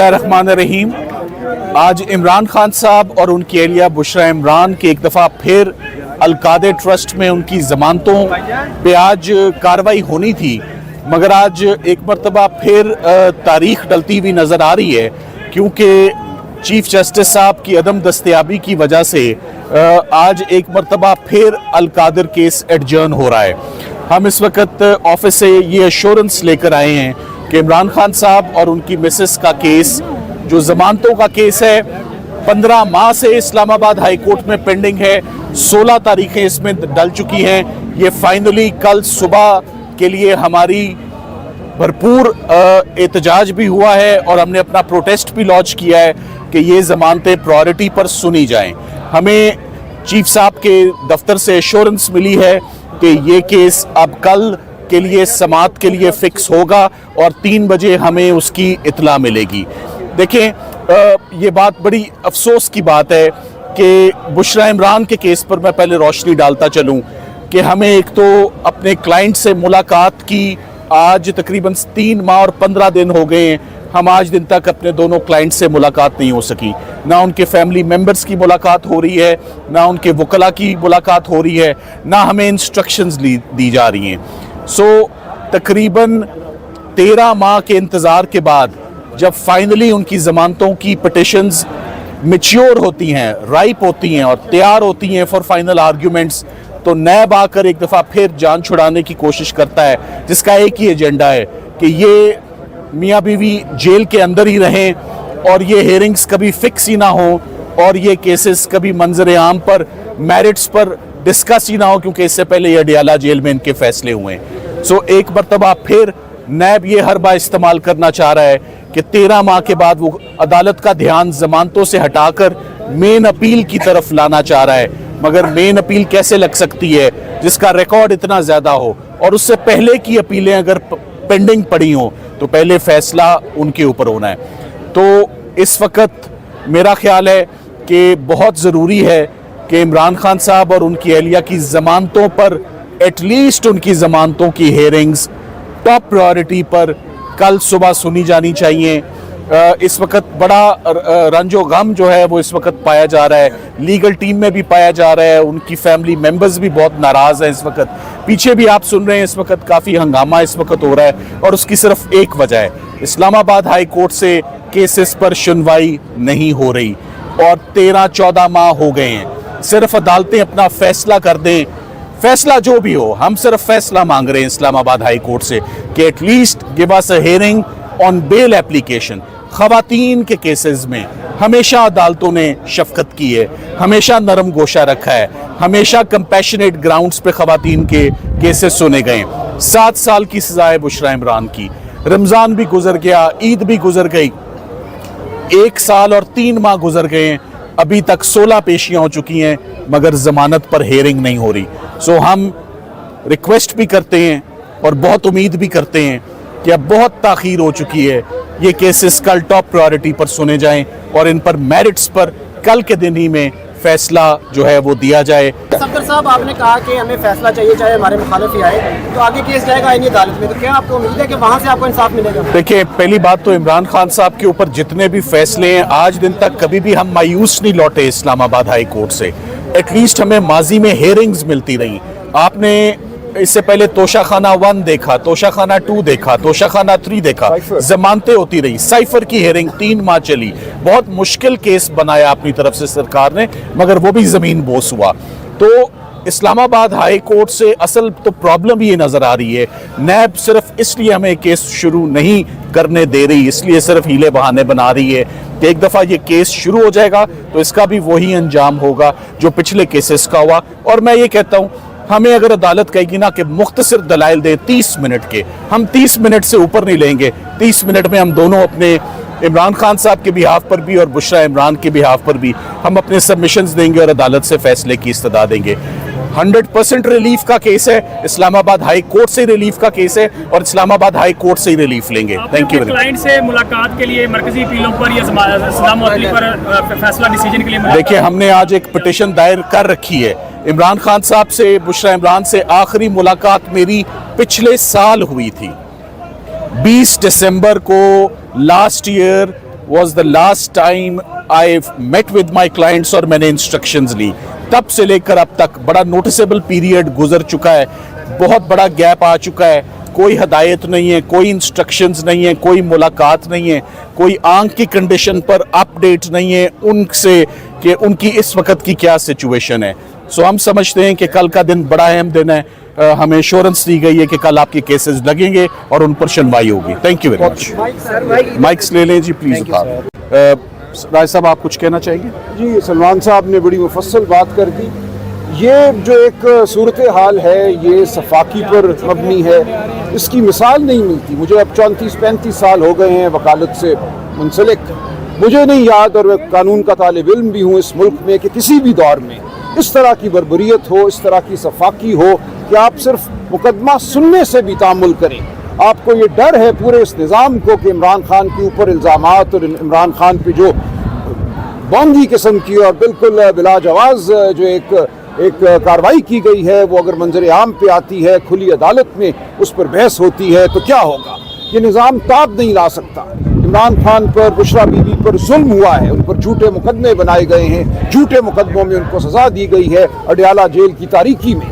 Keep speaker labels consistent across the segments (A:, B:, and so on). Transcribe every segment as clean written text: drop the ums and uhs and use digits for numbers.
A: रहमान आज इमरान खान साहब और उनकी एहलिया बुशरा इमरान के एक दफ़ा फिर अलकादे ट्रस्ट में उनकी ज़मानतों पे आज कार्रवाई होनी थी, मगर आज एक मरतबा फिर तारीख डलती हुई नज़र आ रही है क्योंकि चीफ जस्टिस साहब की अदम दस्तयाबी की वजह से आज एक मरतबा फिर अलकादर केस एडजर्न हो रहा है। हम इस वक्त ऑफिस से ये एश्योरेंस लेकर आए हैं कि इमरान खान साहब और उनकी मिसेस का केस जो ज़मानतों का केस है 15 माह से इस्लामाबाद हाई कोर्ट में पेंडिंग है। 16 तारीखें इसमें डल चुकी हैं। ये फाइनली कल सुबह के लिए हमारी भरपूर एहतजाज भी हुआ है और हमने अपना प्रोटेस्ट भी लॉन्च किया है कि ये ज़मानतें प्रायोरिटी पर सुनी जाएं। हमें चीफ साहब के दफ्तर से एश्योरेंस मिली है कि ये केस अब कल के लिए समाअत के लिए फिक्स होगा और 3 बजे हमें उसकी इत्तला मिलेगी। देखें, ये बात बड़ी अफसोस की बात है कि बुशरा इमरान के केस पर मैं पहले रोशनी डालता चलूं कि हमें एक तो अपने क्लाइंट से मुलाकात की आज तकरीबन 3 माह और 15 दिन हो गए हैं। हम आज दिन तक अपने दोनों क्लाइंट से मुलाकात नहीं हो सकी, ना उनके फैमिली मेंबर्स की मुलाकात हो रही है, ना उनके वकला की मुलाकात हो रही है, ना हमें इंस्ट्रक्शंस दी जा रही हैं। तकरीबन 13 माह के इंतज़ार के बाद जब फाइनली उनकी ज़मानतों की पिटिशंस मैच्योर होती हैं, राइप होती हैं और तैयार होती हैं फॉर फाइनल आर्ग्यूमेंट्स, तो नैब आकर एक दफ़ा फिर जान छुड़ाने की कोशिश करता है जिसका एक ही एजेंडा है कि ये मियाँ बीवी जेल के अंदर ही रहें और ये हेयरिंग्स कभी फिक्स ही ना हो और ये केसेस कभी मंजर आम पर मेरिट्स पर डिस्कस ही ना हो, क्योंकि इससे पहले ये अडियाला जेल में इनके फैसले हुए हैं। एक मरतबा फिर नैब ये हरबा इस्तेमाल करना चाह रहा है कि 13 माह के बाद वो अदालत का ध्यान ज़मानतों से हटाकर मेन अपील की तरफ लाना चाह रहा है। मगर मेन अपील कैसे लग सकती है जिसका रिकॉर्ड इतना ज़्यादा हो और उससे पहले की अपीलें अगर पेंडिंग पड़ी हों तो पहले फैसला उनके ऊपर होना है। तो इस वक्त मेरा ख्याल है कि बहुत ज़रूरी है कि इमरान खान साहब और उनकी एहलिया की ज़मानतों पर एटलीस्ट उनकी ज़मानतों की हेयरिंग्स टॉप प्रायोरिटी पर कल सुबह सुनी जानी चाहिए। इस वक्त बड़ा रंजो गम जो है वो इस वक्त पाया जा रहा है, लीगल टीम में भी पाया जा रहा है, उनकी फैमिली मेंबर्स भी बहुत नाराज़ हैं। इस वक्त पीछे भी आप सुन रहे हैं, इस वक्त काफ़ी हंगामा इस वक्त हो रहा है और उसकी सिर्फ एक वजह है, इस्लामाबाद हाई कोर्ट से केसेस पर सुनवाई नहीं हो रही और 13-14 माह हो गए हैं। सिर्फ अदालतें अपना फैसला कर दें, फैसला जो भी हो, हम सिर्फ फैसला मांग रहे हैं इस्लामाबाद हाई कोर्ट से कि at least give us a hearing on bail application. ख़वातीन के केसेस में हमेशा अदालतों ने शफकत की है, हमेशा नरम गोशा रखा है, हमेशा कंपैशनेट ग्राउंड्स पे ख़वातीन के केसेस सुने गए। 7 साल की सज़ा है बुशरा इमरान की, रमज़ान भी गुजर गया, ईद भी गुजर गई, 1 साल और 3 माह गुजर गए हैं, अभी तक 16 पेशियां हो चुकी हैं मगर ज़मानत पर हेयरिंग नहीं हो रही। हम रिक्वेस्ट भी करते हैं और बहुत उम्मीद भी करते हैं कि अब बहुत ताख़ीर हो चुकी है, ये केसेस कल टॉप प्रायोरिटी पर सुने जाएं और इन पर मेरिट्स पर कल के दिन ही में फैसला जो है वो दिया जाए।
B: सफदर साहब, आपने कहा कि हमें फैसला चाहिए चाहे हमारे मुखालिफ ही आए, तो आगे केस जाएगा आईनी अदालत में, तो क्या आपको उम्मीद है कि वहाँ से आपको इंसाफ मिलेगा?
A: देखिए, पहली बात तो इमरान खान साहब के ऊपर जितने भी फैसले हैं आज दिन तक कभी भी हम मायूस नहीं लौटे इस्लामाबाद हाई कोर्ट से। एटलीस्ट हमें माजी में हेयरिंग्स मिलती रही। आपने इससे पहले तोशाखाना 1 देखा, तोशाखाना 2 देखा, तोशाखाना 3 देखा, जमानतें होती रही, साइफर की हेयरिंग 3 माह चली। बहुत मुश्किल केस बनाया अपनी तरफ से सरकार ने, मगर वो भी ज़मीन बोस हुआ। तो इस्लामाबाद हाई कोर्ट से असल तो प्रॉब्लम ये नज़र आ रही है, नैब सिर्फ इसलिए हमें केस शुरू नहीं करने दे रही, इसलिए सिर्फ हीले बहाने बना रही है कि एक दफ़ा ये केस शुरू हो जाएगा तो इसका भी वही अंजाम होगा जो पिछले केसेस का हुआ। और मैं ये कहता हूँ, हमें अगर अदालत कहेगी ना कि मुख्तसर दलाइल दे 30 मिनट के, हम 30 मिनट से ऊपर नहीं लेंगे। 30 मिनट में हम दोनों अपने इमरान खान साहब के बिहाफ पर भी और बुशरा इमरान के बिहाफ पर भी हम अपने सबमिशंस देंगे और अदालत से फैसले की इस्तदा देंगे। 100% रिलीफ का केस है, इस्लामाबाद हाई कोर्ट से रिलीफ का केस है और इस्लामाबाद हाई कोर्ट से ही रिलीफ लेंगे। Thank you.
C: क्लाइंट से मुलाकात के लिए मरकजी अपीलों पर या सज़ा मुअत्तली पर फैसला डिसीजन के लिए
A: देखिए, हमने आज एक पिटिशन दायर कर रखी है। इमरान खान साहब से, बुशरा इमरान से आखिरी मुलाकात मेरी पिछले साल हुई थी। 20 दिसंबर को last year was the last time I met with my clients और मैंने instructions ली. तब से लेकर अब तक बड़ा noticeable period गुजर चुका है, बहुत बड़ा गैप आ चुका है. कोई हदायत नहीं है, कोई इंस्ट्रक्शंस नहीं है, कोई मुलाकात नहीं है, कोई आंख की कंडीशन पर अपडेट नहीं है उनसे कि उनकी इस वक्त की क्या सिचुएशन है. सो हम समझते हैं कि कल का दिन बड़ा अहम दिन है. हमें एश्योरेंस दी गई है कि कल आपके केसेस लगेंगे और उन पर सुनवाई होगी. Thank you very much. Mics ले लें जी प्लीज. राय साहब आप कुछ कहना चाहेंगे?
D: जी, सलमान साहब ने बड़ी मुफस्सल बात कर दी. ये जो एक सूरत हाल है ये सफाकी पर मबनी है, इसकी मिसाल नहीं मिलती. मुझे अब 34-35 साल हो गए हैं वकालत से मुंसलिक. मुझे नहीं याद, और मैं कानून का तालिब इल्म भी हूँ इस मुल्क में, कि किसी भी दौर में इस तरह की बर्बरियत हो, इस तरह की सफाकी हो कि आप सिर्फ मुकदमा सुनने से भी तामुल करें. आपको ये डर है पूरे इस निज़ाम को कि इमरान खान के ऊपर इल्ज़ामात और इमरान खान पे जो बांगी किस्म की और बिल्कुल बिला जवाज़ जो एक कार्रवाई की गई है, वो अगर मंजर आम पे आती है, खुली अदालत में उस पर बहस होती है, तो क्या होगा. ये निज़ाम ताब नहीं ला सकता. इमरान खान पर, बुशरा बीबी पर जुल्म हुआ है, उन पर झूठे मुकदमे बनाए गए हैं, झूठे मुकदमों में उनको सज़ा दी गई है अडयाला जेल की तारीकी में.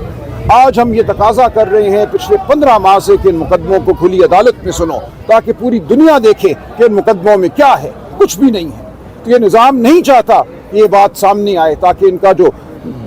D: आज हम ये तकाजा कर रहे हैं पिछले 15 माह से कि इन मुकदमों को खुली अदालत में सुनो, ताकि पूरी दुनिया देखे कि इन मुकदमों में क्या है. कुछ भी नहीं है. तो ये निज़ाम नहीं चाहता कि ये बात सामने आए, ताकि इनका जो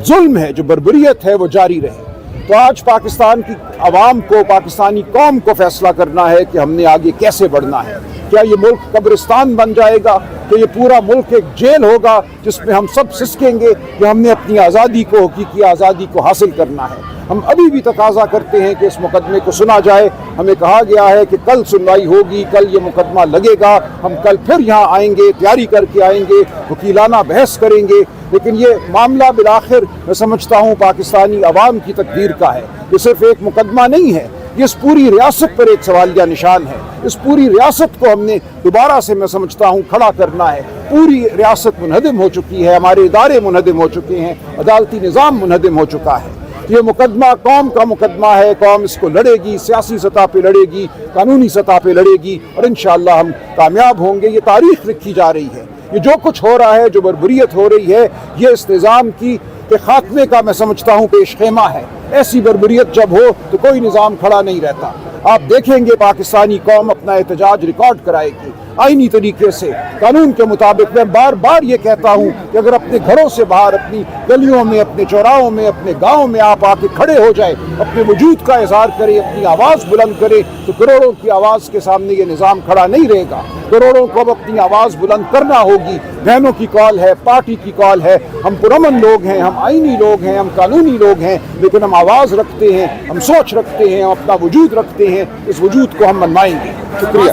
D: जुल्म है, जो बर्बरियत है, वो जारी रहे. तो आज पाकिस्तान की आवाम को, पाकिस्तानी कौम को फैसला करना है कि हमने आगे कैसे बढ़ना है. क्या ये मुल्क कब्रिस्तान बन जाएगा, कि ये पूरा मुल्क एक जेल होगा जिसमें हम सब सिसकेंगे कि हमने अपनी आज़ादी को, हकीकी आज़ादी को हासिल करना है. हम अभी भी तकाजा करते हैं कि इस मुकदमे को सुना जाए. हमें कहा गया है कि कल सुनवाई होगी, कल ये मुकदमा लगेगा, हम कल फिर यहाँ आएंगे, तैयारी करके आएंगे, वकीलाना बहस करेंगे. लेकिन ये मामला बिलाखिर मैं समझता हूँ पाकिस्तानी अवाम की तकदीर का है. ये सिर्फ एक मुकदमा नहीं है, ये इस पूरी रियासत पर एक सवालिया निशान है. इस पूरी रियासत को हमने दोबारा से मैं समझता हूँ खड़ा करना है. पूरी रियासत मुनहदम हो चुकी है, हमारे इदारे मुनहदम हो चुके हैं, अदालती निज़ाम मुनहदम हो चुका है. ये मुकदमा कौम का मुकदमा है. कौम इसको लड़ेगी, सियासी सतह पे लड़ेगी, कानूनी सतह पे लड़ेगी, और इंशाअल्लाह हम कामयाब होंगे. ये तारीख लिखी जा रही है. ये जो कुछ हो रहा है, जो बर्बरियत हो रही है, ये इस निज़ाम की के खात्मे का मैं समझता हूँ पेश खेमा है. ऐसी बर्बरियत जब हो तो कोई निज़ाम खड़ा नहीं रहता. आप देखेंगे पाकिस्तानी कौम अपना एहतजाज रिकॉर्ड कराएगी आईनी तरीके से, कानून के मुताबिक. मैं बार बार ये कहता हूँ कि अगर अपने घरों से बाहर, अपनी गलियों में, अपने चौराहों में, अपने गाँव में आप आके खड़े हो जाए, अपने वजूद का इजहार करें, अपनी आवाज़ बुलंद करें, तो करोड़ों की आवाज़ के सामने ये निज़ाम खड़ा नहीं रहेगा. करोड़ों को अब अपनी आवाज़ बुलंद करना होगी. बहनों की कॉल है, पार्टी की कॉल है. हम पुरअमन लोग हैं, हम आईनी लोग हैं, हम कानूनी लोग हैं, लेकिन हम आवाज़ रखते हैं, हम सोच रखते हैं, हम अपना वजूद रखते हैं. इस वजूद को हम मनवाएंगे. शुक्रिया.